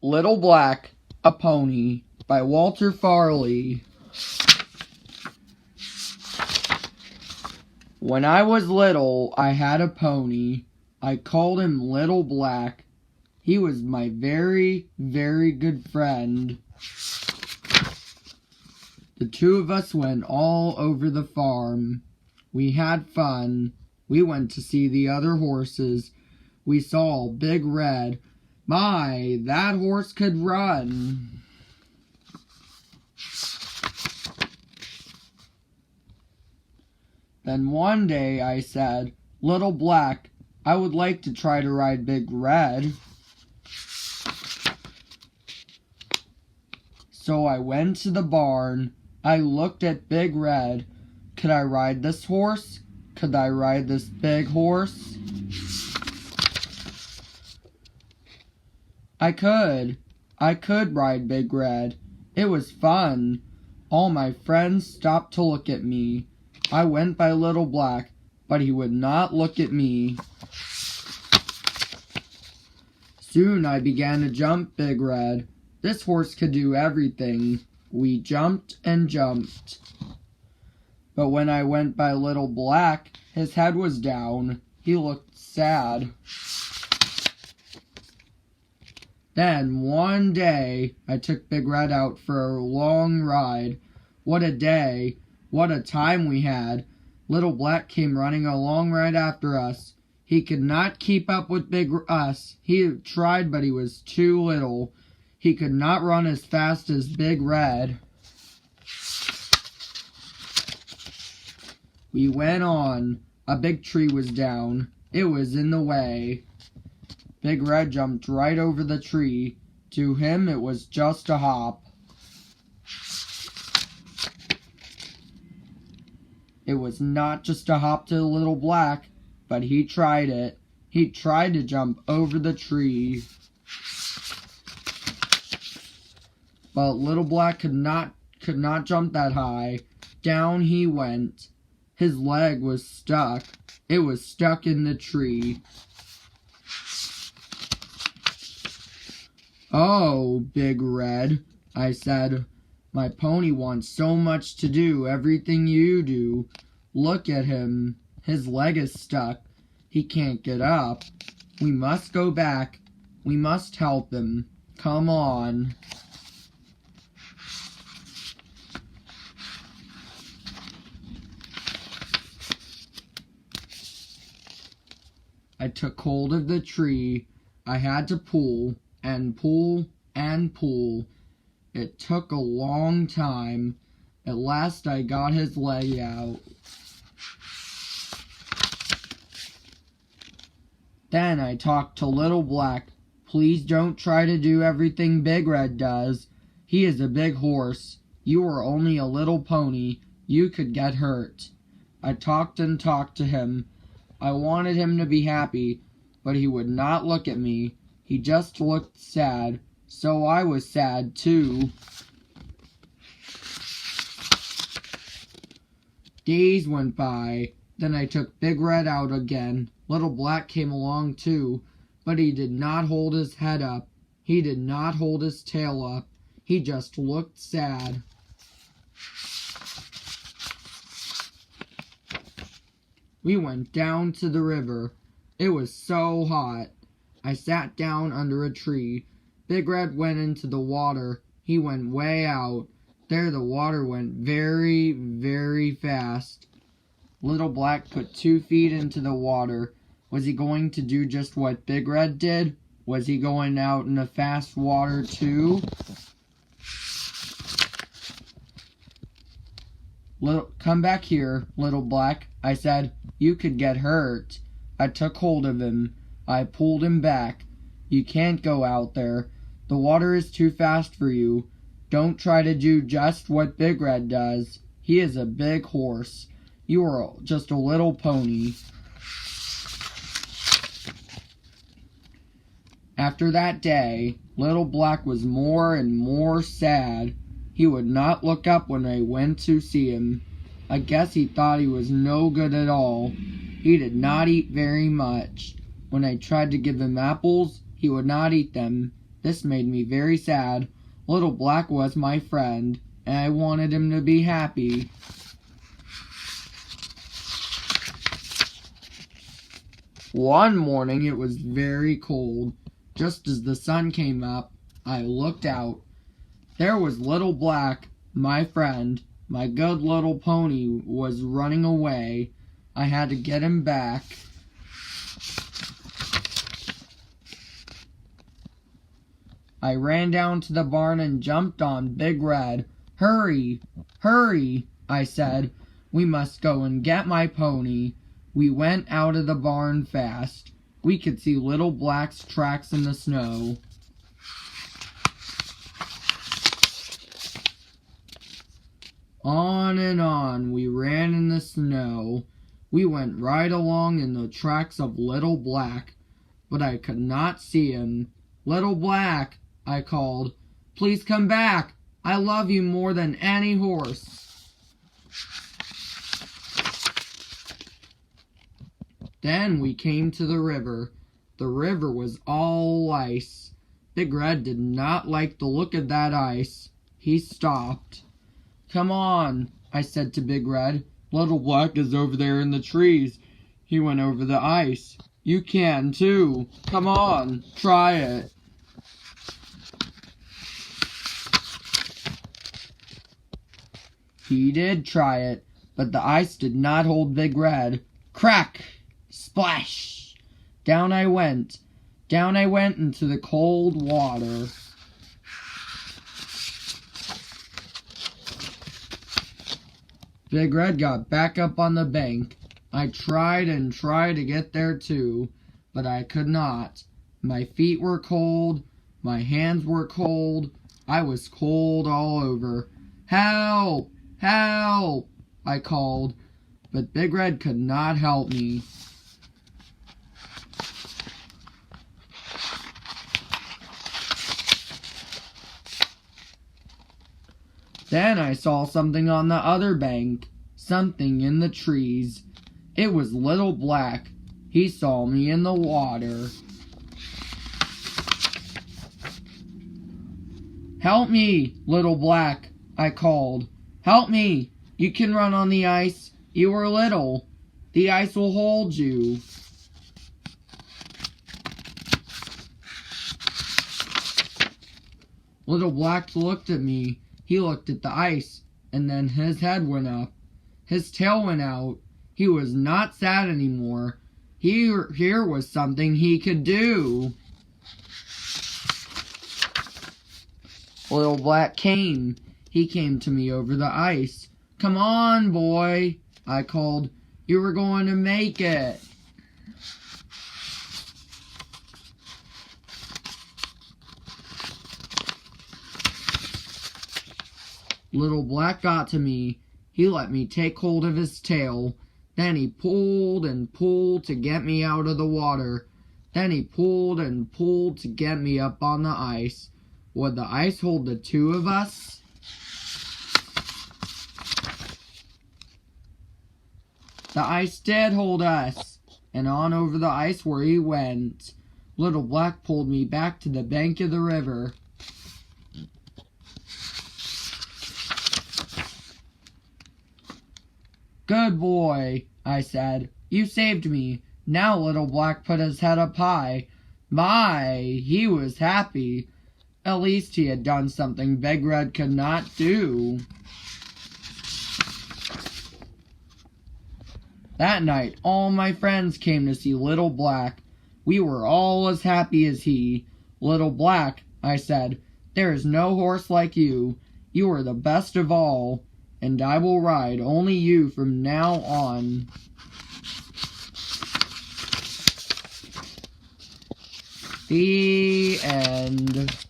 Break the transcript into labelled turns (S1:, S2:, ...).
S1: Little Black, a Pony by Walter Farley. When I was little, I had a pony. I called him Little Black. He was my very, very good friend. The two of us went all over the farm. We had fun. We went to see the other horses. We saw Big Red. My, that horse could run. Then one day I said, Little Black, I would like to try to ride Big Red. So I went to the barn. I looked at Big Red. Could I ride this horse? Could I ride this big horse? I could. I could ride Big Red. It was fun. All my friends stopped to look at me. I went by Little Black, but he would not look at me. Soon I began to jump Big Red. This horse could do everything. We jumped and jumped. But when I went by Little Black, his head was down. He looked sad. Then, one day, I took Big Red out for a long ride. What a day! What a time we had! Little Black came running along right after us. He could not keep up with us. He tried, but he was too little. He could not run as fast as Big Red. We went on. A big tree was down. It was in the way. Big Red jumped right over the tree. To him, it was just a hop. It was not just a hop to Little Black, but he tried it. He tried to jump over the tree. But Little Black could not jump that high. Down he went. His leg was stuck. It was stuck in the tree. Oh, Big Red, I said, my pony wants so much to do everything you do. Look at him. His leg is stuck. He can't get up. We must go back. We must help him. Come on. I took hold of the tree. I had to pull and pull and pull. It took a long time. At last I got his leg out. Then I talked to Little Black. Please don't try to do everything Big Red does. He is a big horse. You are only a little pony. You could get hurt. I talked and talked to him. I wanted him to be happy, but he would not look at me. He just looked sad. So I was sad too. Days went by. Then I took Big Red out again. Little Black came along too, but he did not hold his head up. He did not hold his tail up. He just looked sad. We went down to the river. It was so hot. I sat down under a tree. Big Red went into the water. He went way out. There the water went very, very fast. Little Black put 2 feet into the water. Was he going to do just what Big Red did? Was he going out in the fast water too? Come back here, Little Black, I said. You could get hurt. I took hold of him. I pulled him back. You can't go out there. The water is too fast for you. Don't try to do just what Big Red does. He is a big horse. You are just a little pony. After that day, Little Black was more and more sad. He would not look up when I went to see him. I guess he thought he was no good at all. He did not eat very much. When I tried to give him apples, he would not eat them. This made me very sad. Little Black was my friend, and I wanted him to be happy. One morning it was very cold. Just as the sun came up, I looked out. There was Little Black, my friend. My good little pony was running away. I had to get him back. I ran down to the barn and jumped on Big Red. "Hurry, hurry," I said. "We must go and get my pony." We went out of the barn fast. We could see Little Black's tracks in the snow. On and on we ran in the snow. We went right along in the tracks of Little Black, but I could not see him. "Little Black," I called, "please come back. I love you more than any horse." Then we came to the river. The river was all ice. Big Red did not like the look of that ice. He stopped. "Come on," I said to Big Red. "Little Black is over there in the trees. He went over the ice. You can too. Come on, try it." He did try it, but the ice did not hold Big Red. Crack! Splash! Down I went into the cold water. Big Red got back up on the bank. I tried and tried to get there too, but I could not. My feet were cold, my hands were cold, I was cold all over. "Help! Help!" I called, but Big Red could not help me. Then I saw something on the other bank, something in the trees. It was Little Black. He saw me in the water. "Help me, Little Black," I called. "Help me! You can run on the ice. You are little. The ice will hold you." Little Black looked at me. He looked at the ice, and then his head went up. His tail went out. He was not sad anymore. Here was something he could do. Little Black came. He came to me over the ice. "Come on, boy," I called. "You were going to make it." Little Black got to me. He let me take hold of his tail. Then he pulled and pulled to get me out of the water. Then he pulled and pulled to get me up on the ice. Would the ice hold the two of us? The ice did hold us, and on over the ice where he went. Little Black pulled me back to the bank of the river. "Good boy," I said. "You saved me." Now Little Black put his head up high. My, he was happy. At least he had done something Big Red could not do. That night, all my friends came to see Little Black. We were all as happy as he. "Little Black," I said, "there is no horse like you. You are the best of all, and I will ride only you from now on." The end.